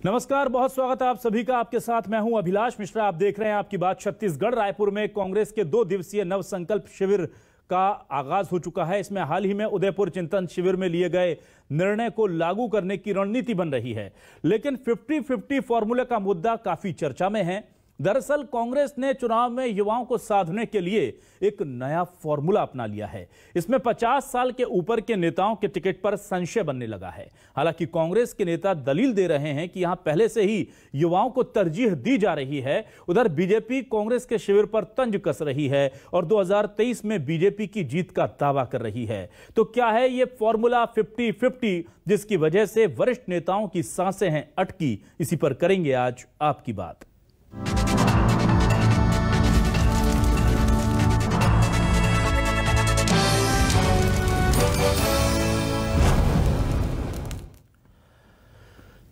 नमस्कार, बहुत स्वागत है आप सभी का। आपके साथ मैं हूं अभिलाष मिश्रा। आप देख रहे हैं आपकी बात छत्तीसगढ़। रायपुर में कांग्रेस के 2 दिवसीय नव संकल्प शिविर का आगाज हो चुका है। इसमें हाल ही में उदयपुर चिंतन शिविर में लिए गए निर्णय को लागू करने की रणनीति बन रही है, लेकिन 50-50 फॉर्मूले का मुद्दा काफी चर्चा में है। दरअसल कांग्रेस ने चुनाव में युवाओं को साधने के लिए एक नया फॉर्मूला अपना लिया है। इसमें 50 साल के ऊपर के नेताओं के टिकट पर संशय बनने लगा है। हालांकि कांग्रेस के नेता दलील दे रहे हैं कि यहां पहले से ही युवाओं को तरजीह दी जा रही है। उधर बीजेपी कांग्रेस के शिविर पर तंज कस रही है और 2023 में बीजेपी की जीत का दावा कर रही है। तो क्या है यह फॉर्मूला 50-50 जिसकी वजह से वरिष्ठ नेताओं की सांसें हैं अटकी? इसी पर करेंगे आज आपकी बात।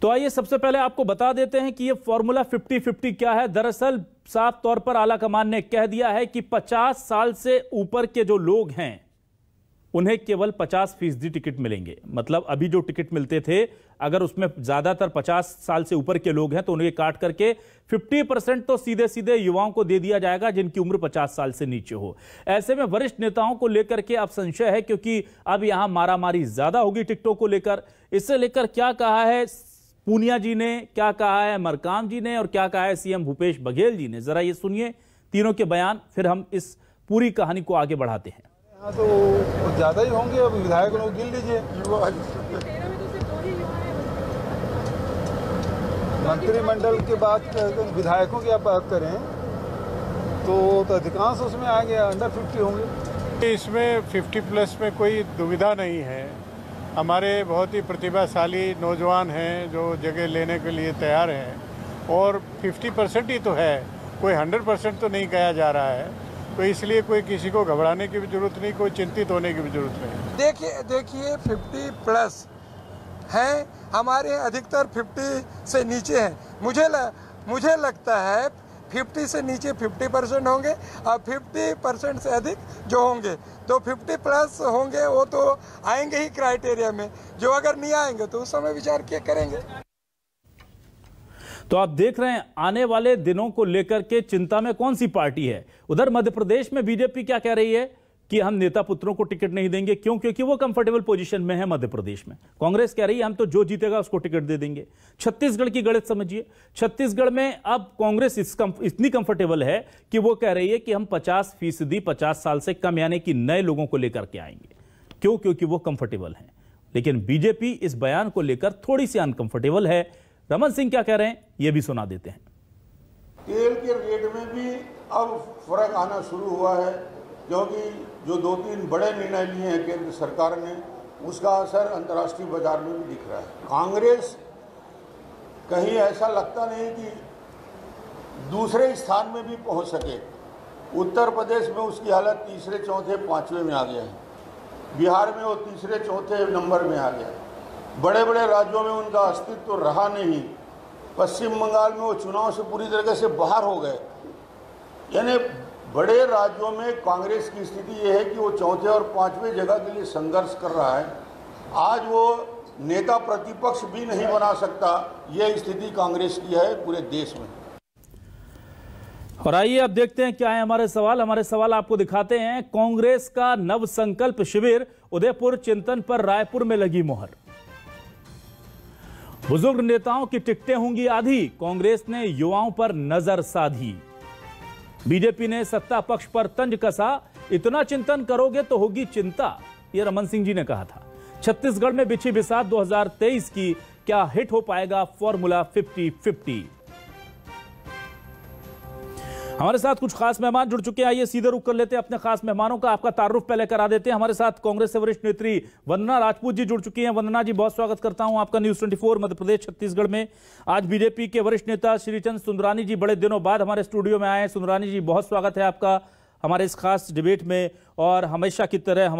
तो आइए सबसे पहले आपको बता देते हैं कि यह फॉर्मूला 50-50 क्या है। दरअसल साफ तौर पर आलाकमान ने कह दिया है कि 50 साल से ऊपर के जो लोग हैं उन्हें केवल 50% टिकट मिलेंगे। मतलब अभी जो टिकट मिलते थे, अगर उसमें ज्यादातर 50 साल से ऊपर के लोग हैं तो उन्हें काट करके 50% तो सीधे सीधे युवाओं को दे दिया जाएगा जिनकी उम्र 50 साल से नीचे हो। ऐसे में वरिष्ठ नेताओं को लेकर के अब संशय है, क्योंकि अब यहां मारामारी ज्यादा होगी टिकटों को लेकर। इससे लेकर क्या कहा है पूनिया जी ने, क्या कहा है मरकाम जी ने और क्या कहा है सीएम भूपेश बघेल जी ने, जरा ये सुनिए तीनों के बयान, फिर हम इस पूरी कहानी को आगे बढ़ाते हैं। हाँ तो ज्यादा ही होंगे, अब विधायक लोग गिन लीजिए। मंत्रिमंडल के बाद विधायकों की आप बात करें तो अधिकांश उसमें आएंगे, अंडर 50 होंगे। इसमें 50+ में कोई दुविधा नहीं है। हमारे बहुत ही प्रतिभाशाली नौजवान हैं जो जगह लेने के लिए तैयार हैं, और 50% ही तो है, कोई 100% तो नहीं कहा जा रहा है। तो इसलिए कोई किसी को घबराने की भी जरूरत नहीं, कोई चिंतित होने की भी जरूरत नहीं। देखिए 50+ हैं, हमारे अधिकतर 50 से नीचे हैं। मुझे लगता है 50 से नीचे 50% होंगे और 50% से अधिक जो होंगे तो 50+ होंगे, वो तो आएंगे ही क्राइटेरिया में। जो अगर नहीं आएंगे तो उस समय विचार किया करेंगे। तो आप देख रहे हैं आने वाले दिनों को लेकर के चिंता में कौन सी पार्टी है। उधर मध्य प्रदेश में बीजेपी क्या कह रही है कि हम नेता पुत्रों को टिकट नहीं देंगे। क्यों? क्योंकि वो कंफर्टेबल पोजीशन में है मध्य प्रदेश में। कांग्रेस कह रही है हम तो जो जीतेगा उसको टिकट दे देंगे। छत्तीसगढ़ की गणित समझिए। छत्तीसगढ़ में अब कांग्रेस इतनी कंफर्टेबल है कि वो कह रही है कि हम 50% 50 साल से कम यानी कि नए लोगों को लेकर के आएंगे। क्यों? क्योंकि वो कंफर्टेबल हैं। लेकिन बीजेपी इस बयान को लेकर थोड़ी सी अनकंफर्टेबल है। रमन सिंह क्या कह रहे हैं ये भी सुना देते हैं। तेल के रेट में भी अब फर्क आना शुरू हुआ है, क्योंकि जो 2-3 बड़े निर्णय लिए हैं केंद्र सरकार ने, उसका असर अंतर्राष्ट्रीय बाजार में भी दिख रहा है। कांग्रेस कहीं ऐसा लगता नहीं कि दूसरे स्थान में भी पहुंच सके। उत्तर प्रदेश में उसकी हालत 3रे, 4थे, 5वें में आ गया है। बिहार में वो 3रे, 4थे नंबर में आ गया है। बड़े बड़े राज्यों में उनका अस्तित्व तो रहा नहीं। पश्चिम बंगाल में वो चुनाव से पूरी तरीके से बाहर हो गए। यानी बड़े राज्यों में कांग्रेस की स्थिति ये है कि वो 4थे और 5वें जगह के लिए संघर्ष कर रहा है। आज वो नेता प्रतिपक्ष भी नहीं बना सकता। ये स्थिति कांग्रेस की है पूरे देश में। और आइए अब देखते हैं क्या है हमारे सवाल आपको दिखाते हैं। कांग्रेस का नव संकल्प शिविर, उदयपुर चिंतन पर रायपुर में लगी मोहर। बुजुर्ग नेताओं की टिकटें होंगी आधी, कांग्रेस ने युवाओं पर नजर साधी। बीजेपी ने सत्ता पक्ष पर तंज कसा, इतना चिंतन करोगे तो होगी चिंता, यह रमन सिंह जी ने कहा था। छत्तीसगढ़ में बिछी बिसात 2023 की, क्या हिट हो पाएगा फॉर्मूला 50-50? हमारे साथ कुछ खास मेहमान जुड़ चुके हैं। आइए सीधे रुख कर लेते हैं अपने खास मेहमानों का। आपका तारुफ पहले करा देते हैं। हमारे साथ कांग्रेस से वरिष्ठ नेत्री वंदना राजपूत जी जुड़ चुकी हैं। वंदना जी, बहुत स्वागत करता हूं आपका न्यूज 24 मध्य प्रदेश छत्तीसगढ़ में। आज बीजेपी के वरिष्ठ नेता श्रीचंद सुंदरानी जी बड़े दिनों बाद हमारे स्टूडियो में आए हैं। सुंदरानी जी, बहुत स्वागत है आपका हमारे इस खास डिबेट में। और हमेशा की तरह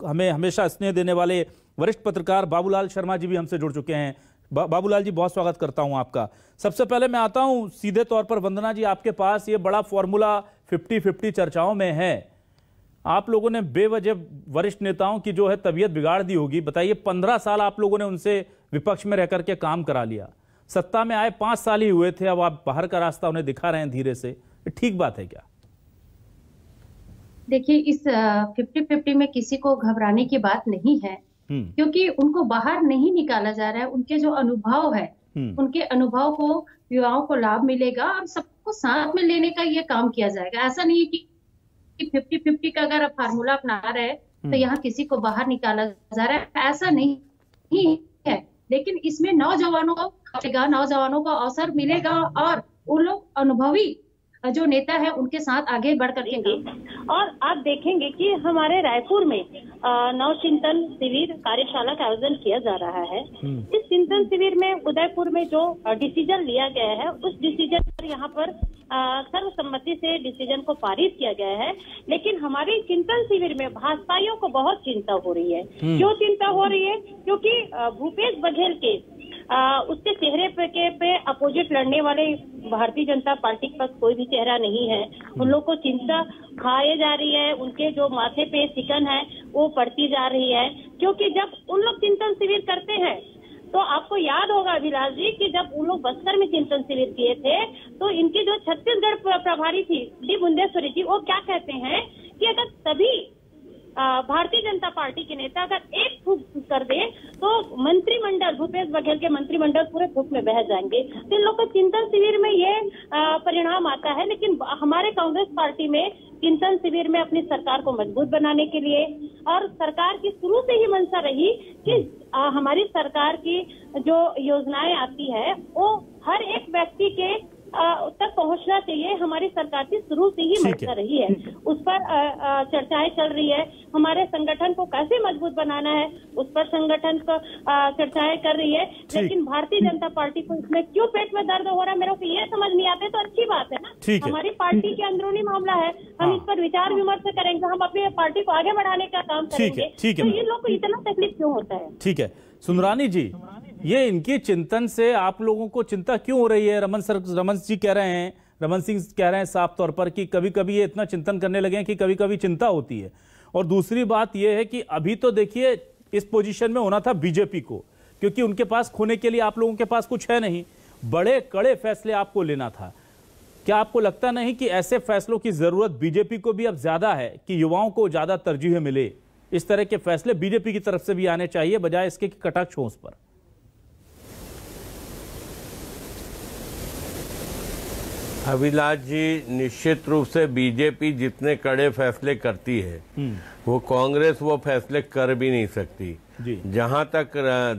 हमें हमेशा स्नेह देने वाले वरिष्ठ पत्रकार बाबूलाल शर्मा जी भी हमसे जुड़ चुके हैं। बाबूलाल जी, बहुत स्वागत करता हूं आपका। सबसे पहले मैं आता हूं सीधे तौर पर वंदना जी आपके पास। ये बड़ा फॉर्मूला 50-50 चर्चाओं में है। आप लोगों ने बेवजह वरिष्ठ नेताओं की जो है तबीयत बिगाड़ दी होगी। बताइए, 15 साल आप लोगों ने उनसे विपक्ष में रह करके काम करा लिया। सत्ता में आए 5 साल ही हुए थे, अब आप बाहर का रास्ता उन्हें दिखा रहे हैं धीरे से, ठीक बात है क्या? देखिए, इस 50-50 में किसी को घबराने की बात नहीं है, क्योंकि उनको बाहर नहीं निकाला जा रहा है। उनके जो अनुभव है, उनके अनुभव को युवाओं को लाभ मिलेगा और सबको साथ में लेने का ये काम किया जाएगा। ऐसा नहीं है कि 50-50 का अगर फार्मूला अपना रहे तो यहाँ किसी को बाहर निकाला जा रहा है, ऐसा नहीं है। लेकिन इसमें नौजवानों को अवसर मिलेगा और उन लोग अनुभवी जो नेता है उनके साथ आगे बढ़ करके और आप देखेंगे कि हमारे रायपुर में नवचिंतन शिविर कार्यशाला का आयोजन किया जा रहा है। इस चिंतन शिविर में उदयपुर में जो डिसीजन लिया गया है, उस डिसीजन पर यहाँ पर सर्वसम्मति से डिसीजन को पारित किया गया है। लेकिन हमारे चिंतन शिविर में भाजपाइयों को बहुत चिंता हो रही है। क्यों चिंता हो रही है? क्योंकि भूपेश बघेल के उसके चेहरे पे अपोजिट लड़ने वाले भारतीय जनता पार्टी के पास कोई भी चेहरा नहीं है। उन लोग को चिंता खाए जा रही है, उनके जो माथे पे सिकन है वो पड़ती जा रही है। क्योंकि जब उन लोग चिंतन शिविर करते हैं तो आपको याद होगा अभिलाष जी कि जब उन लोग बस्तर में चिंतन शिविर किए थे तो इनकी जो छत्तीसगढ़ प्रभारी थी डी बुंदेश्वरी जी, वो क्या कहते हैं कि अगर सभी भारतीय जनता पार्टी के नेता अगर एक फूंक कर दे तो मंत्रिमंडल, भूपेश बघेल के मंत्रिमंडल पूरे फूंक में बह जाएंगे। तो इन लोग के चिंतन शिविर में ये परिणाम आता है। लेकिन हमारे कांग्रेस पार्टी में चिंतन शिविर में अपनी सरकार को मजबूत बनाने के लिए, और सरकार की शुरू से ही मंशा रही कि हमारी सरकार की जो योजनाएं आती है वो हर एक व्यक्ति के तक पहुंचना चाहिए। हमारी सरकार की शुरू से ही मंशा रही है, उस पर चर्चाएं चल रही है। हमारे संगठन को कैसे मजबूत बनाना है उस पर संगठन को चर्चाएं कर रही है। लेकिन भारतीय जनता पार्टी को इसमें क्यों पेट में दर्द हो रहा है मेरे को ये समझ नहीं आते। तो अच्छी बात है ना, हमारी पार्टी के अंदरूनी मामला है, हम इस पर विचार विमर्श करेंगे, हम अपनी पार्टी को आगे बढ़ाने का काम करेंगे। तो ये लोग को इतना तकलीफ क्यों होता है? ठीक है सुंदरानी जी, ये इनकी चिंतन से आप लोगों को चिंता क्यों हो रही है? रमन सिंह कह रहे हैं साफ तौर पर कि कभी कभी ये इतना चिंतन करने लगे हैं कि कभी कभी चिंता होती है। और दूसरी बात ये है कि अभी तो देखिए इस पोजीशन में होना था बीजेपी को, क्योंकि उनके पास खोने के लिए आप लोगों के पास कुछ है नहीं, बड़े कड़े फैसले आपको लेना था। क्या आपको लगता नहीं कि ऐसे फैसलों की जरूरत बीजेपी को भी अब ज्यादा है कि युवाओं को ज्यादा तरजीह मिले? इस तरह के फैसले बीजेपी की तरफ से भी आने चाहिए, बजाय इसके कि कटाक्ष हो उस पर। अभिलाष जी, निश्चित रूप से बीजेपी जितने कड़े फैसले करती है वो कांग्रेस वो फैसले कर भी नहीं सकती। जहां तक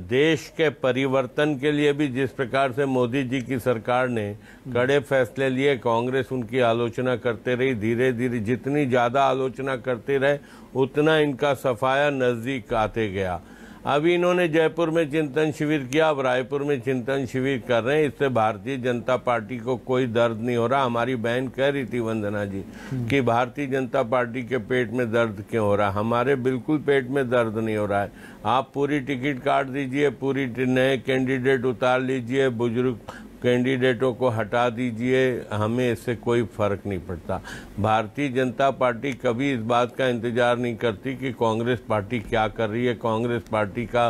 देश के परिवर्तन के लिए भी जिस प्रकार से मोदी जी की सरकार ने कड़े फैसले लिए, कांग्रेस उनकी आलोचना करते रही। धीरे धीरे जितनी ज्यादा आलोचना करते रहे उतना इनका सफाया नजदीक आते गया। अभी इन्होंने जयपुर में चिंतन शिविर किया, अब रायपुर में चिंतन शिविर कर रहे हैं। इससे भारतीय जनता पार्टी को कोई दर्द नहीं हो रहा। हमारी बहन कह रही थी वंदना जी कि भारतीय जनता पार्टी के पेट में दर्द क्यों हो रहा है? हमारे बिल्कुल पेट में दर्द नहीं हो रहा है। आप पूरी टिकट काट दीजिए, पूरी नए कैंडिडेट उतार लीजिए, बुजुर्ग कैंडिडेटों को हटा दीजिए, हमें इससे कोई फर्क नहीं पड़ता। भारतीय जनता पार्टी कभी इस बात का इंतजार नहीं करती कि कांग्रेस पार्टी क्या कर रही है, कांग्रेस पार्टी का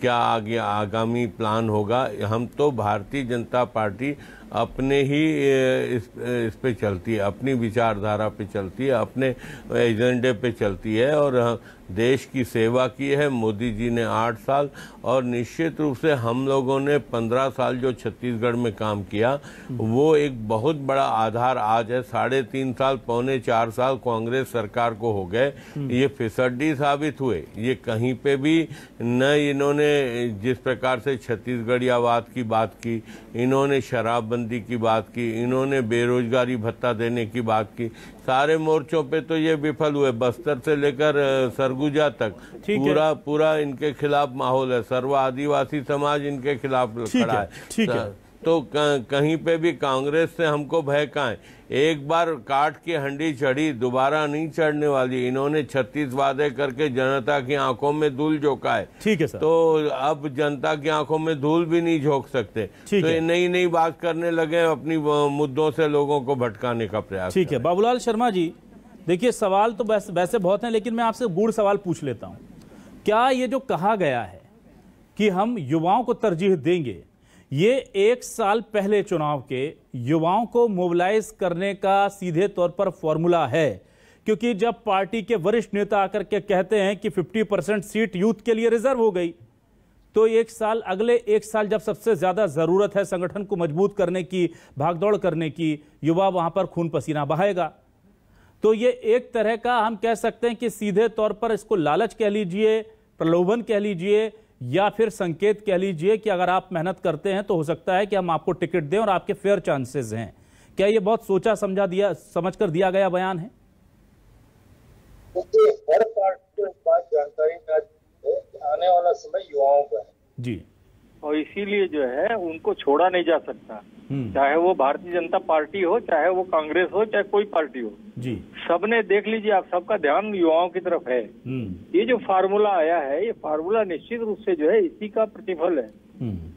क्या आगे आगामी प्लान होगा। हम तो भारतीय जनता पार्टी अपने ही इस पे चलती है, अपनी विचारधारा पे चलती है, अपने एजेंडे पे चलती है। और देश की सेवा की है मोदी जी ने 8 साल, और निश्चित रूप से हम लोगों ने 15 साल जो छत्तीसगढ़ में काम किया वो एक बहुत बड़ा आधार आज है। 3.5 साल, 3.25 साल कांग्रेस सरकार को हो गए, ये फिसड्डी साबित हुए। ये कहीं पे भी न इन्होंने जिस प्रकार से छत्तीसगढ़ियावाद की बात की, इन्होंने शराबबंदी की बात की, इन्होंने बेरोजगारी भत्ता देने की बात की, सारे मोर्चों पे तो ये विफल हुए। बस्तर से लेकर सरगुजा तक पूरा इनके खिलाफ माहौल है। सर्व आदिवासी समाज इनके खिलाफ खड़ा है। तो कहीं पे भी कांग्रेस से हमको भय कहाँ है? एक बार काट की हंडी चढ़ी, दोबारा नहीं चढ़ने वाली। इन्होंने 36 वादे करके जनता की आंखों में धूल झोंका है। ठीक है सर। तो अब जनता की आंखों में धूल भी नहीं झोंक सकते। तो ये नई बात करने लगे, अपनी मुद्दों से लोगों को भटकाने का प्रयास। ठीक है बाबूलाल शर्मा जी, देखिए सवाल तो वैसे बहुत हैं, लेकिन मैं आपसे गूढ़ सवाल पूछ लेता हूं। क्या ये जो कहा गया है कि हम युवाओं को तरजीह देंगे, ये एक साल पहले चुनाव के युवाओं को मोबिलाइज करने का सीधे तौर पर फॉर्मूला है, क्योंकि जब पार्टी के वरिष्ठ नेता आकर के कहते हैं कि 50% सीट यूथ के लिए रिजर्व हो गई, तो अगले एक साल जब सबसे ज्यादा जरूरत है संगठन को मजबूत करने की, भागदौड़ करने की, युवा वहां पर खून पसीना बहाएगा। तो ये एक तरह का हम कह सकते हैं कि सीधे तौर पर इसको लालच कह लीजिए, प्रलोभन कह लीजिए, या फिर संकेत कह लीजिए कि अगर आप मेहनत करते हैं तो हो सकता है कि हम आपको टिकट दें और आपके फेयर चांसेस हैं। क्या ये बहुत सोचा समझकर दिया गया बयान है? हर पार्टी को इस बात जानकारी है कि आने वाला समय युवाओं का है जी, और इसीलिए जो है उनको छोड़ा नहीं जा सकता, चाहे वो भारतीय जनता पार्टी हो, चाहे वो कांग्रेस हो, चाहे कोई पार्टी हो जी। सबने देख लीजिए, आप सबका ध्यान युवाओं की तरफ है। ये जो फार्मूला आया है, ये फार्मूला निश्चित रूप से जो है इसी का प्रतिफल है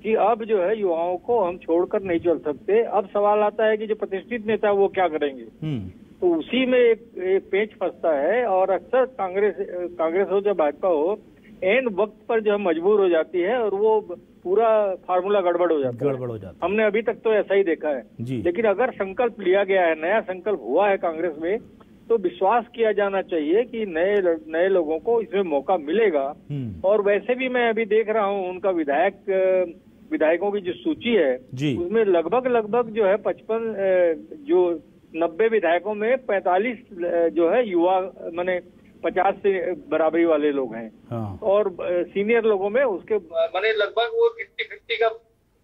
कि अब जो है युवाओं को हम छोड़कर नहीं चल सकते। अब सवाल आता है कि जो प्रतिष्ठित नेता है वो क्या करेंगे, तो उसी में एक पेच फंसता है। और अक्सर कांग्रेस हो चाहे भाजपा हो, एंड वक्त पर जो है मजबूर हो जाती है और वो पूरा फार्मूला गड़बड़ हो जाता है। हमने अभी तक तो ऐसा ही देखा है। लेकिन अगर संकल्प लिया गया है, नया संकल्प हुआ है कांग्रेस में, तो विश्वास किया जाना चाहिए कि नए लोगों को इसमें मौका मिलेगा। और वैसे भी मैं अभी देख रहा हूँ उनका विधायकों की जो सूची है उसमें लगभग जो है 90 विधायकों में 45 जो है युवा, माने 50 से बराबरी वाले लोग हैं। हाँ। और सीनियर लोगों में उसके माने लगभग वो 50-50 का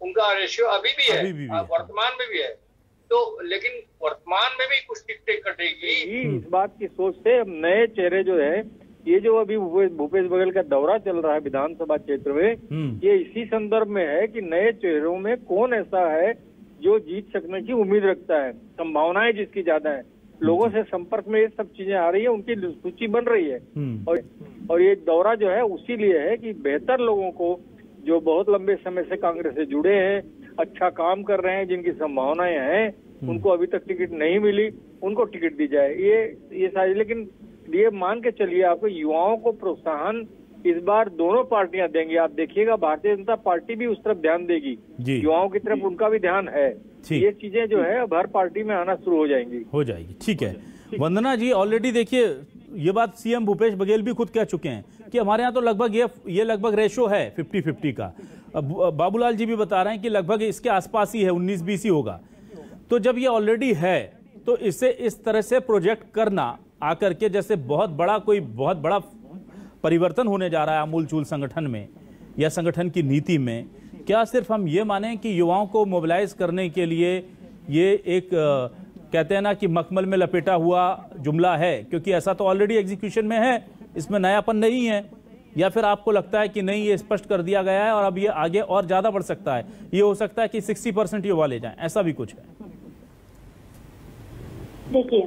उनका रेशियो अभी भी है, वर्तमान में भी है। तो लेकिन वर्तमान में भी कुछ टिकटें कटेगी। इस बात की सोच से अब नए चेहरे जो है, ये जो अभी भूपेश बघेल का दौरा चल रहा है विधानसभा क्षेत्र में, ये इसी संदर्भ में है कि नए चेहरों में कौन ऐसा है जो जीत सकने की उम्मीद रखता है, संभावनाएं जिसकी ज्यादा है। लोगों से संपर्क में ये सब चीजें आ रही है, उनकी सूची बन रही है। और ये दौरा जो है उसी लिए है कि बेहतर लोगों को जो बहुत लंबे समय से कांग्रेस से जुड़े हैं, अच्छा काम कर रहे हैं, जिनकी संभावनाएं हैं, उनको अभी तक टिकट नहीं मिली, उनको टिकट दी जाए। ये सारी, लेकिन ये मान के चलिए आपको युवाओं को प्रोत्साहन इस बार दोनों पार्टियां देंगी। आप देखिएगा भारतीय जनता पार्टी भी उस तरफ ध्यान देगी, युवाओं की तरफ उनका भी ध्यान है। ये चीजें जो है अब हर पार्टी में आना शुरू हो जाएंगी। ठीक है वंदना जी, ऑलरेडी देखिए ये बात सीएम भूपेश बघेल भी खुद कह चुके हैं कि हमारे यहाँ तो लगभग ये लगभग रेशो है 50-50 का। बाबूलाल जी भी बता रहे हैं कि लगभग इसके आसपास ही है, 19-20 ही होगा। तो जब ये ऑलरेडी है तो इसे इस तरह से प्रोजेक्ट करना आकर के जैसे बहुत बड़ा परिवर्तन होने जा रहा है आमूलचूल संगठन में या संगठन की नीति में, क्या सिर्फ हम ये माने कि युवाओं को मोबिलाइज करने के लिए ये एक कहते हैं ना कि मखमल में लपेटा हुआ जुमला है, क्योंकि ऐसा तो ऑलरेडी एग्जीक्यूशन में है, इसमें नयापन नहीं है? या फिर आपको लगता है कि नहीं, ये स्पष्ट कर दिया गया है और अब ये आगे और ज्यादा बढ़ सकता है, ये हो सकता है कि 60% युवा ले जाएं, ऐसा भी कुछ है? देखिए,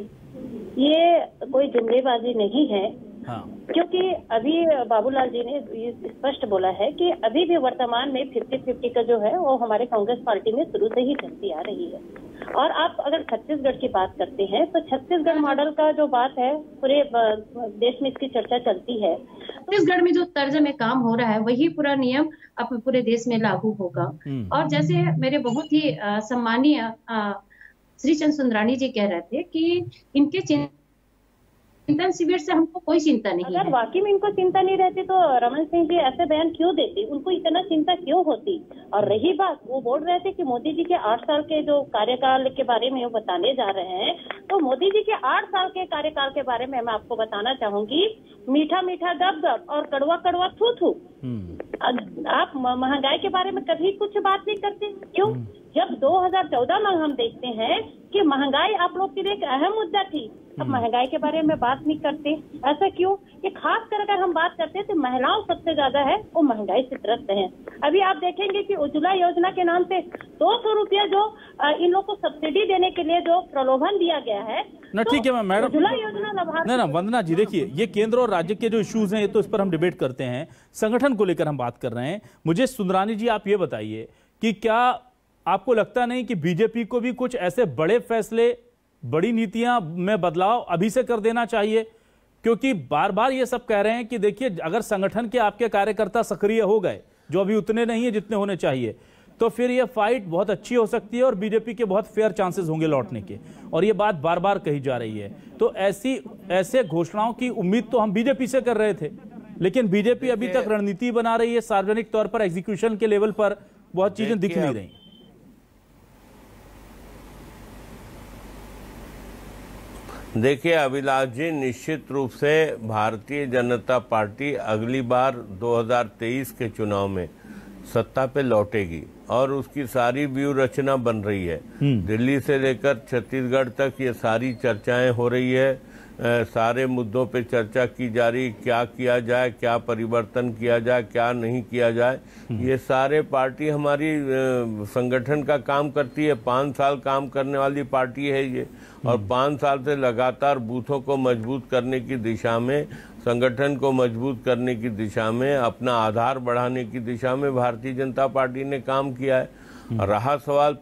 ये कोई जुमलेबाजी नहीं है। हाँ। क्योंकि अभी बाबूलाल जी ने ये स्पष्ट बोला है कि अभी भी वर्तमान में 50-50 का जो है वो हमारे कांग्रेस पार्टी में शुरू से ही चलती आ रही है। और आप अगर छत्तीसगढ़ की बात करते हैं तो छत्तीसगढ़ मॉडल का जो बात है, पूरे देश में इसकी चर्चा चलती है। छत्तीसगढ़ में जो तर्ज में काम हो रहा है वही पूरा नियम अब पूरे देश में लागू होगा। और जैसे मेरे बहुत ही सम्मानीय श्रीचंद सुंदरानी जी कह रहे थे कि इनके चिंतन शिविर से हमको कोई चिंता नहीं है। अगर वाकई में इनको चिंता नहीं रहती तो रमन सिंह जी ऐसे बयान क्यों देते, उनको इतना चिंता क्यों होती? और रही बात, वो बोल रहे थे कि मोदी जी के 8 साल के जो कार्यकाल के बारे में वो बताने जा रहे हैं, तो मोदी जी के 8 साल के कार्यकाल के बारे में मैं आपको बताना चाहूंगी, मीठा मीठा गप गप और कड़वा कड़वा थू थू। आप महंगाई के बारे में कभी कुछ बात नहीं करते, क्यों? जब 2014 में हम देखते हैं कि महंगाई आप लोग के लिए एक अहम मुद्दा थी, अब महंगाई के बारे में बात नहीं करते, ऐसा क्यों? ये खास कर अगर हम बात करते हैं तो महिलाओं सबसे ज्यादा है वो महंगाई से त्रस्त हैं। अभी आप देखेंगे कि उज्ज्वला योजना के नाम से 200 रुपया जो इन लोग को सब्सिडी देने के लिए जो प्रलोभन दिया गया है ना, ठीक है मैडम, उज्ज्वला योजना ना वंदना जी, देखिए ये केंद्र और राज्य के जो इश्यूज हैं ये तो इस पर हम डिबेट करते हैं, संगठन को लेकर हम बात कर रहे हैं। मुझे सुंदरानी जी आप ये बताइए कि क्या आपको लगता नहीं कि बीजेपी को भी कुछ ऐसे बड़े फैसले, बड़ी नीतियां में बदलाव अभी से कर देना चाहिए? क्योंकि बार बार ये सब कह रहे हैं कि देखिए अगर संगठन के आपके कार्यकर्ता सक्रिय हो गए, जो अभी उतने नहीं है जितने होने चाहिए, तो फिर ये फाइट बहुत अच्छी हो सकती है और बीजेपी के बहुत फेयर चांसेस होंगे लौटने के, और ये बात बार बार कही जा रही है। तो ऐसे घोषणाओं की उम्मीद तो हम बीजेपी से कर रहे थे, लेकिन बीजेपी अभी तक रणनीति बना रही है, सार्वजनिक तौर पर एग्जीक्यूशन के लेवल पर बहुत चीजें दिख नहीं रही। देखिए अभिलाष जी, निश्चित रूप से भारतीय जनता पार्टी अगली बार 2023 के चुनाव में सत्ता पे लौटेगी और उसकी सारी व्यूह रचना बन रही है। दिल्ली से लेकर छत्तीसगढ़ तक ये सारी चर्चाएं हो रही है, सारे मुद्दों पे चर्चा की जा रही, क्या किया जाए, क्या परिवर्तन किया जाए, क्या नहीं किया जाए। ये सारे पार्टी हमारी संगठन का काम करती है, 5 साल काम करने वाली पार्टी है ये, और 5 साल से लगातार बूथों को मजबूत करने की दिशा में, संगठन को मजबूत करने की दिशा में, अपना आधार बढ़ाने की दिशा में भारतीय जनता पार्टी ने काम किया है। रहा सवाल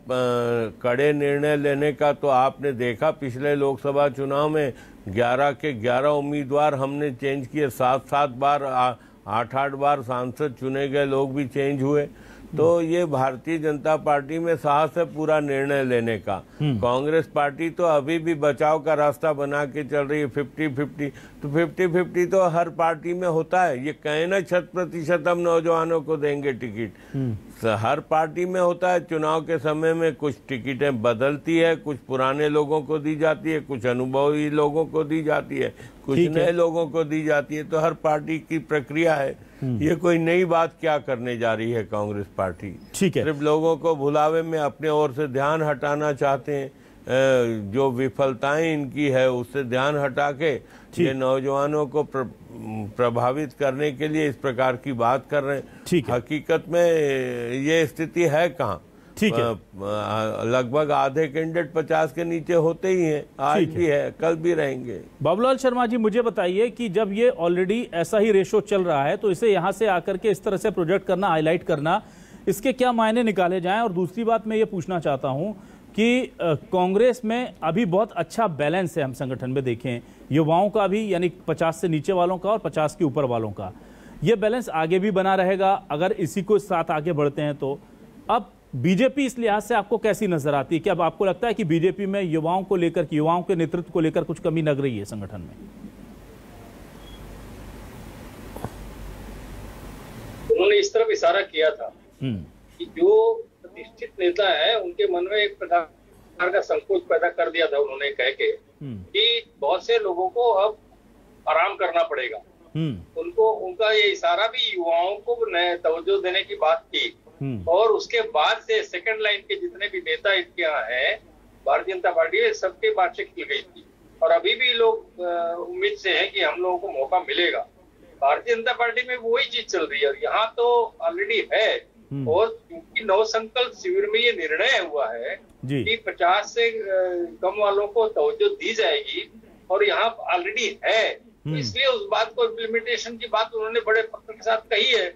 कड़े निर्णय लेने का, तो आपने देखा पिछले लोकसभा चुनाव में 11 के 11 उम्मीदवार हमने चेंज किए, 7-7 बार 8-8 बार सांसद चुने गए, लोग भी चेंज हुए। तो ये भारतीय जनता पार्टी में साहस है पूरा निर्णय लेने का। कांग्रेस पार्टी तो अभी भी बचाव का रास्ता बना के चल रही है, 50-50। तो 50-50 तो हर पार्टी में होता है, ये कहे ना 100% हम नौजवानों को देंगे टिकट, हर पार्टी में होता है। चुनाव के समय में कुछ टिकटें बदलती है, कुछ पुराने लोगों को दी जाती है, कुछ अनुभवी लोगों को दी जाती है, कुछ नए लोगों को दी जाती है। तो हर पार्टी की प्रक्रिया है, ये कोई नई बात क्या करने जा रही है कांग्रेस पार्टी। ठीक है, सिर्फ लोगों को भुलावे में अपने ओर से ध्यान हटाना चाहते हैं, जो विफलताएं इनकी है उससे ध्यान हटा के ये नौजवानों को प्रभावित करने के लिए इस प्रकार की बात कर रहे हैं। हकीकत में ये स्थिति है कहाँ? ठीक है, लगभग आधे कैंडिडेट 50 के नीचे होते ही हैं, आज भी है, कल भी रहेंगे। बाबूलाल शर्मा जी, मुझे बताइए कि जब ये ऑलरेडी ऐसा ही रेशो चल रहा है, तो इसे यहाँ से आकर के इस तरह से प्रोजेक्ट करना, हाईलाइट करना, इसके क्या मायने निकाले जाएं? और दूसरी बात मैं ये पूछना चाहता हूँ कि कांग्रेस में अभी बहुत अच्छा बैलेंस है, हम संगठन में देखें युवाओं का भी, यानी 50 से नीचे वालों का और 50 के ऊपर वालों का। ये बैलेंस आगे भी बना रहेगा अगर इसी को साथ आगे बढ़ते हैं तो। अब बीजेपी इस लिहाज से आपको कैसी नजर आती है? क्या अब आपको लगता है कि बीजेपी में युवाओं को लेकर, युवाओं के नेतृत्व को लेकर कुछ कमी लग रही है संगठन में? उन्होंने इस तरफ इशारा किया था कि जो प्रतिष्ठित नेता है उनके मन में एक प्रकार का संकोच पैदा कर दिया था उन्होंने, कह के कि बहुत से लोगों को अब आराम करना पड़ेगा। उनका ये इशारा भी युवाओं को नए तवज्जो देने की बात की। और उसके बाद से सेकंड लाइन के जितने भी नेता इनके यहाँ है भारतीय जनता पार्टी में, सबके बाद से खिल गई थी। और अभी भी लोग उम्मीद से हैं कि हम लोगों को मौका मिलेगा। भारतीय जनता पार्टी में वही चीज चल रही है और यहाँ तो ऑलरेडी है। और क्योंकि नव संकल्प शिविर में ये निर्णय हुआ है कि 50 से कम वालों को तवज्जो दी जाएगी और यहाँ ऑलरेडी है, तो इसलिए उस बात को इम्प्लीमेंटेशन की बात उन्होंने बड़े पक्ष के साथ कही है।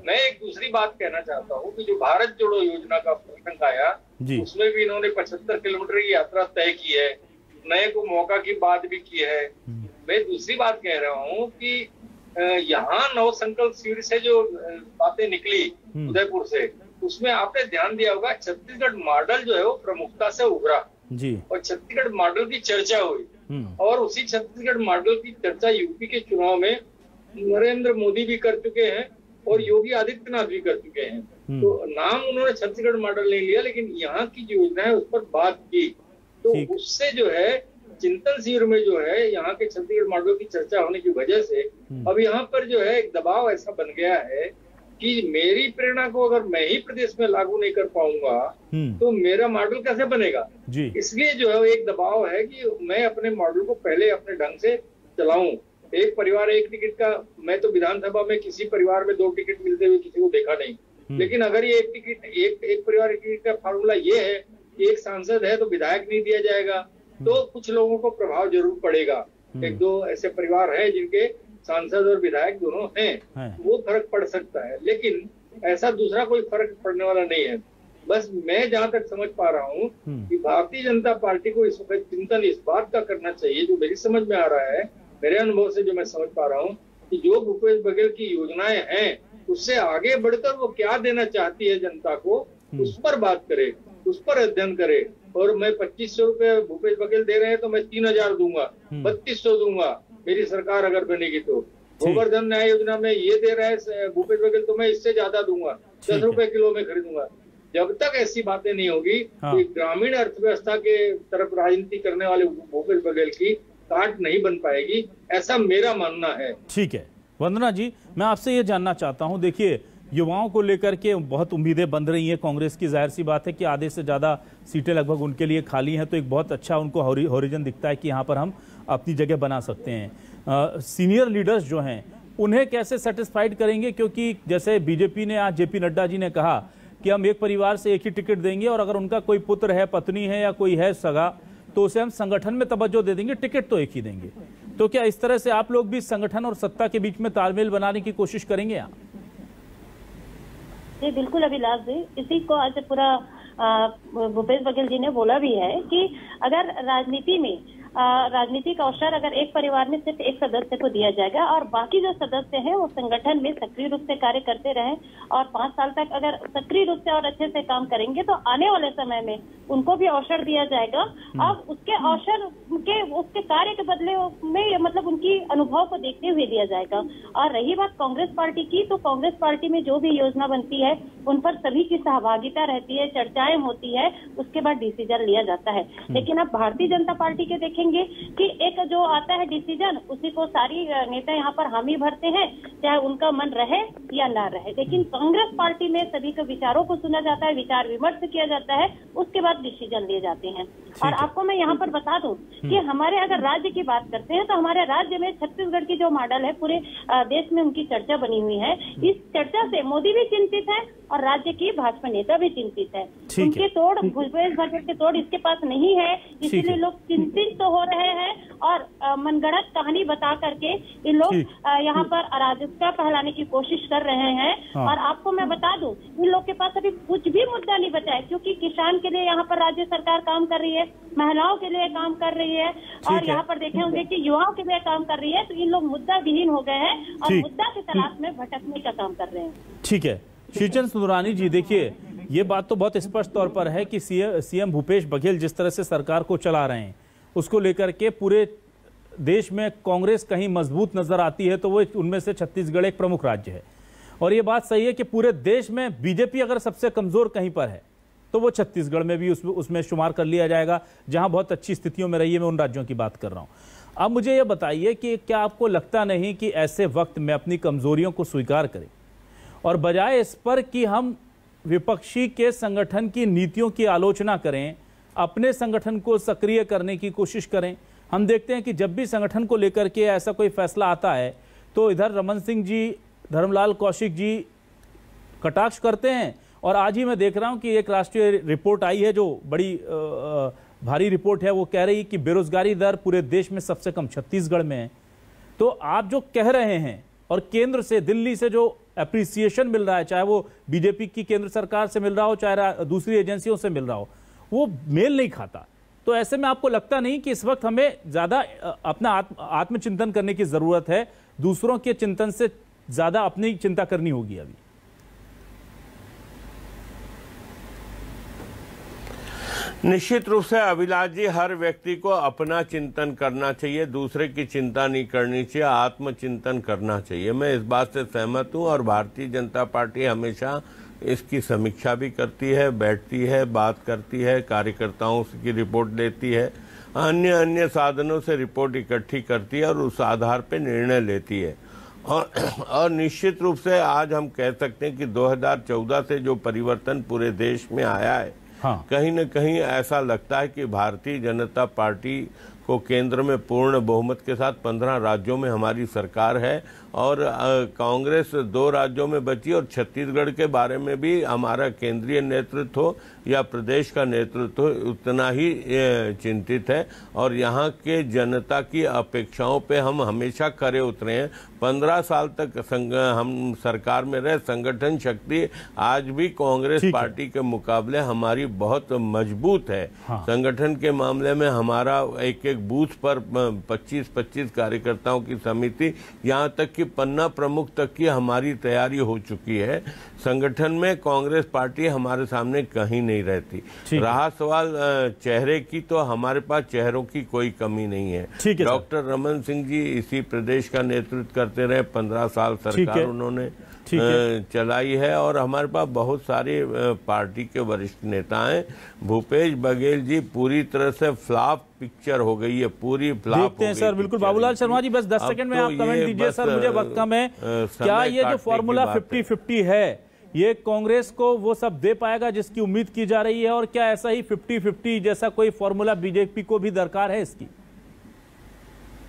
मैं एक दूसरी बात कहना चाहता हूँ कि जो भारत जोड़ो योजना का प्रसंग आया, उसमें भी इन्होंने 75 किलोमीटर की यात्रा तय की है, नए को मौका की बात भी की है। मैं दूसरी बात कह रहा हूँ कि यहाँ नव संकल्प शिविर से जो बातें निकली उदयपुर से, उसमें आपने ध्यान दिया होगा छत्तीसगढ़ मॉडल जो है वो प्रमुखता से उभरा और छत्तीसगढ़ मॉडल की चर्चा हुई। और उसी छत्तीसगढ़ मॉडल की चर्चा यूपी के चुनाव में नरेंद्र मोदी भी कर चुके हैं और योगी आदित्यनाथ भी कर चुके हैं। तो नाम उन्होंने छत्तीसगढ़ मॉडल नहीं लिया, लेकिन यहाँ की जो योजना है उस पर बात की। तो उससे जो है चिंतन शिविर में जो है यहाँ के छत्तीसगढ़ मॉडल की चर्चा होने की वजह से अब यहाँ पर जो है एक दबाव ऐसा बन गया है कि मेरी प्रेरणा को अगर मैं ही प्रदेश में लागू नहीं कर पाऊंगा तो मेरा मॉडल कैसे बनेगा। इसलिए जो है एक दबाव है कि मैं अपने मॉडल को पहले अपने ढंग से चलाऊं। एक परिवार एक टिकट का, मैं तो विधानसभा में किसी परिवार में 2 टिकट मिलते हुए किसी को देखा नहीं, लेकिन अगर ये एक टिकट एक परिवार एक टिकट का फार्मूला ये है कि एक सांसद है तो विधायक नहीं दिया जाएगा, तो कुछ लोगों को प्रभाव जरूर पड़ेगा। 1-2 ऐसे परिवार है जिनके सांसद और विधायक दोनों हैं, वो फर्क पड़ सकता है, लेकिन ऐसा दूसरा कोई फर्क पड़ने वाला नहीं है। बस मैं जहां तक समझ पा रहा हूँ कि भारतीय जनता पार्टी को इस वक्त चिंतन इस बात का करना चाहिए, जो मेरी समझ में आ रहा है, मेरे अनुभव से जो मैं समझ पा रहा हूँ, कि जो भूपेश बघेल की योजनाएं हैं उससे आगे बढ़कर वो क्या देना चाहती है जनता को, उस पर बात करे, उस पर अध्ययन करे। और मैं 2500 रुपए भूपेश बघेल दे रहे हैं तो मैं 3000 दूंगा, 3200 दूंगा मेरी सरकार अगर बनेगी तो। गोवर्धन न्याय योजना में ये दे रहा है भूपेश बघेल तो मैं इससे ज्यादा दूंगा, 10 रुपए किलो में खरीदूंगा। जब तक ऐसी बातें नहीं होगी तो ग्रामीण अर्थव्यवस्था के तरफ राजनीति करने वाले भूपेश बघेल की काट नहीं बन पाएगी, ऐसा मेरा मानना है। ठीक है वंदना जी, मैं आपसे ये जानना चाहता हूं, देखिए युवाओं को लेकर के बहुत उम्मीदें बन रही हैं कांग्रेस की। जाहिर सी बात है कि आधे से ज़्यादा सीटें लगभग उनके लिए खाली हैं, तो एक बहुत अच्छा उनको हॉरिजन दिखता है कि यहाँ पर हम अपनी जगह बना सकते हैं। सीनियर लीडर्स जो हैं उन्हें कैसे सेटिस्फाइड करेंगे, क्योंकि जैसे बीजेपी ने आज जेपी नड्डा जी ने कहा कि हम एक परिवार से एक ही टिकट देंगे और अगर उनका कोई पुत्र है, पत्नी है या कोई है सगा, तो उसे हम संगठन में तवज्जो दे देंगे, टिकट तो एक ही देंगे। तो क्या इस तरह से आप लोग भी संगठन और सत्ता के बीच में तालमेल बनाने की कोशिश करेंगे आप? जी बिल्कुल अभिलाष जी, इसी को आज पूरा भूपेश बघेल जी ने बोला भी है कि अगर राजनीति का अवसर अगर एक परिवार में सिर्फ एक सदस्य को दिया जाएगा और बाकी जो सदस्य हैं वो संगठन में सक्रिय रूप से कार्य करते रहें और 5 साल तक अगर सक्रिय रूप से और अच्छे से काम करेंगे तो आने वाले समय में उनको भी अवसर दिया जाएगा और उसके अवसर उसके कार्य के बदले में मतलब उनकी अनुभव को देखते हुए दिया जाएगा। और रही बात कांग्रेस पार्टी की, तो कांग्रेस पार्टी में जो भी योजना बनती है उन पर सभी की सहभागिता रहती है, चर्चाएं होती है, उसके बाद डिसीजन लिया जाता है। लेकिन अब भारतीय जनता पार्टी के देखेंगे कि एक जो आता है डिसीजन उसी को सारी नेता यहाँ पर हामी भरते हैं, चाहे उनका मन रहे या ना रहे। लेकिन कांग्रेस पार्टी में सभी के विचारों को सुना जाता है, विचार विमर्श किया जाता है, उसके बाद डिसीजन लिए जाते हैं। और आपको मैं यहाँ पर बता दूं कि हमारे अगर राज्य की बात करते हैं तो हमारे राज्य में छत्तीसगढ़ की जो मॉडल है पूरे देश में उनकी चर्चा बनी हुई है। इस चर्चा से मोदी भी चिंतित है और राज्य की भाजपा नेता भी चिंतित है। उनके तोड़ भूपेश बघेल के तोड़ इसके पास नहीं है, इसलिए लोग चिंतित तो हो रहे हैं और मनगढ़ंत कहानी बता करके इन लोग यहाँ पर अराजकता फैलाने की कोशिश कर रहे हैं। और आपको मैं बता दूं इन लोग के पास अभी कुछ भी मुद्दा नहीं बचा है, क्योंकि किसान के लिए यहाँ पर राज्य सरकार काम कर रही है, महिलाओं के लिए काम कर रही है और यहाँ पर देखे होंगे कि युवाओं के लिए काम कर रही है। तो इन लोग मुद्दा विहीन हो गए हैं और मुद्दा की तलाश में भटकने का काम कर रहे हैं। ठीक है श्रीचंद सुंदरानी जी, देखिए ये बात तो बहुत स्पष्ट तौर पर है कि सीएम भूपेश बघेल जिस तरह से सरकार को चला रहे हैं उसको लेकर के पूरे देश में कांग्रेस कहीं मजबूत नजर आती है तो वो उनमें से छत्तीसगढ़ एक प्रमुख राज्य है। और ये बात सही है कि पूरे देश में बीजेपी अगर सबसे कमजोर कहीं पर है तो वो छत्तीसगढ़ में भी उसमें शुमार कर लिया जाएगा, जहां बहुत अच्छी स्थितियों में रही है। मैं उन राज्यों की बात कर रहा हूं। अब मुझे ये बताइए कि क्या आपको लगता नहीं कि ऐसे वक्त में अपनी कमजोरियों को स्वीकार करें और बजाय इस पर कि हम विपक्षी के संगठन की नीतियों की आलोचना करें, अपने संगठन को सक्रिय करने की कोशिश करें। हम देखते हैं कि जब भी संगठन को लेकर के ऐसा कोई फैसला आता है तो इधर रमन सिंह जी, धर्मलाल कौशिक जी कटाक्ष करते हैं। और आज ही मैं देख रहा हूं कि एक राष्ट्रीय रिपोर्ट आई है जो बड़ी भारी रिपोर्ट है, वो कह रही है कि बेरोजगारी दर पूरे देश में सबसे कम छत्तीसगढ़ में है। तो आप जो कह रहे हैं और केंद्र से, दिल्ली से जो एप्रिसिएशन मिल रहा है, चाहे वो बीजेपी की केंद्र सरकार से मिल रहा हो चाहे दूसरी एजेंसियों से मिल रहा हो, वो मेल नहीं खाता। तो ऐसे में आपको लगता नहीं कि इस वक्त हमें ज्यादा अपना आत्मचिंतन करने की जरूरत है, दूसरों के चिंतन से ज्यादा अपनी चिंता करनी होगी अभी? निश्चित रूप से अभिलाष जी, हर व्यक्ति को अपना चिंतन करना चाहिए, दूसरे की चिंता नहीं करनी चाहिए, आत्मचिंतन करना चाहिए। मैं इस बात से सहमत हूं और भारतीय जनता पार्टी हमेशा इसकी समीक्षा भी करती है, बैठती है, बात करती है, कार्यकर्ताओं की रिपोर्ट लेती है, अन्य साधनों से रिपोर्ट इकट्ठी करती है और उस आधार पर निर्णय लेती है। और निश्चित रूप से आज हम कह सकते हैं कि 2014 से जो परिवर्तन पूरे देश में आया है, कहीं न कहीं ऐसा लगता है कि भारतीय जनता पार्टी को केंद्र में पूर्ण बहुमत के साथ 15 राज्यों में हमारी सरकार है और कांग्रेस 2 राज्यों में बची और छत्तीसगढ़ के बारे में भी हमारा केंद्रीय नेतृत्व या प्रदेश का नेतृत्व उतना ही चिंतित है और यहाँ के जनता की अपेक्षाओं पे हम हमेशा खरे उतरे हैं। 15 साल तक हम सरकार में रहे, संगठन शक्ति आज भी कांग्रेस पार्टी के मुकाबले हमारी बहुत मजबूत है। संगठन के मामले में हमारा एक एक बूथ पर 25-25 कार्यकर्ताओं की समिति, यहाँ तक कि पन्ना प्रमुख तक की हमारी तैयारी हो चुकी है। संगठन में कांग्रेस पार्टी हमारे सामने कहीं नहीं रहती। रहा सवाल चेहरे की, तो हमारे पास चेहरों की कोई कमी नहीं है। डॉक्टर रमन सिंह जी इसी प्रदेश का नेतृत्व करते रहे, 15 साल सरकार उन्होंने चलाई है, और हमारे पास बहुत सारे पार्टी के वरिष्ठ नेता हैं। भूपेश बघेल जी पूरी तरह से फ्लॉप पिक्चर हो गई है, पूरी फ्लॉप देखते हैं सर। बिल्कुल बाबूलाल शर्मा जी, बस 10 सेकंड में आप कमेंट दीजिए सर, मुझे वक्त कम है। क्या ये जो फॉर्मूला 50-50 है, ये कांग्रेस को वो सब दे पाएगा जिसकी उम्मीद की जा रही है, और क्या ऐसा ही 50-50 जैसा कोई फॉर्मूला बीजेपी को भी दरकार है इसकी?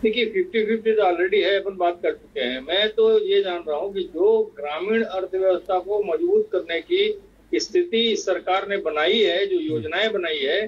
देखिए 50-50 तो ऑलरेडी है, अपन बात कर चुके हैं। मैं तो ये जान रहा हूँ कि जो ग्रामीण अर्थव्यवस्था को मजबूत करने की स्थिति सरकार ने बनाई है, जो योजनाएं बनाई है,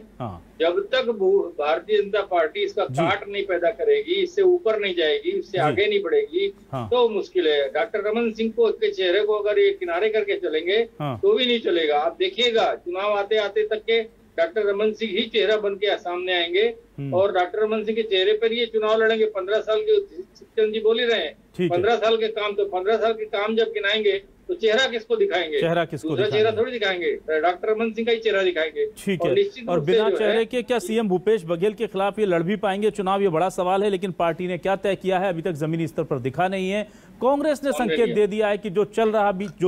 जब तक भारतीय जनता पार्टी इसका काट नहीं पैदा करेगी, इससे ऊपर नहीं जाएगी, इससे आगे नहीं बढ़ेगी, तो मुश्किल है। डॉक्टर रमन सिंह को के चेहरे को अगर ये किनारे करके चलेंगे तो भी नहीं चलेगा। आप देखिएगा चुनाव आते आते तक के डॉक्टर रमन सिंह ही चेहरा बन के सामने आएंगे, और डॉक्टर रमन सिंह के चेहरे पर ये चुनाव लड़ेंगे। 15 साल के शिवचंद जी बोल ही रहे हैं, 15 साल के काम, तो 15 साल के काम जब गिनाएंगे तो चेहरा किसको दिखाएंगे? दूसरा चेहरा थोड़ी दिखाएंगे, डॉक्टर रमन सिंह का ही चेहरा दिखाएंगे। ठीक है, और बिना चेहरे के क्या सीएम भूपेश बघेल के खिलाफ ये लड़ भी पाएंगे चुनाव? ये बड़ा सवाल है, लेकिन पार्टी ने क्या तय किया है अभी तक जमीनी स्तर पर दिखा नहीं है। कांग्रेस ने संकेत दे दिया है कि जो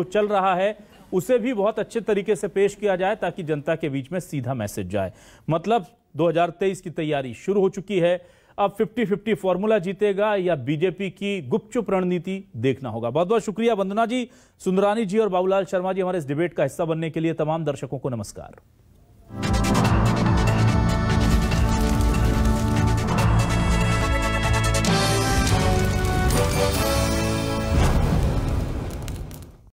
चल रहा है उसे भी बहुत अच्छे तरीके से पेश किया जाए, ताकि जनता के बीच में सीधा मैसेज जाए। मतलब 2023 की तैयारी शुरू हो चुकी है। अब 50-50 फॉर्मूला जीतेगा या बीजेपी की गुपचुप रणनीति, देखना होगा। बहुत बहुत शुक्रिया वंदना जी, सुंदरानी जी और बाबूलाल शर्मा जी हमारे इस डिबेट का हिस्सा बनने के लिए। तमाम दर्शकों को नमस्कार।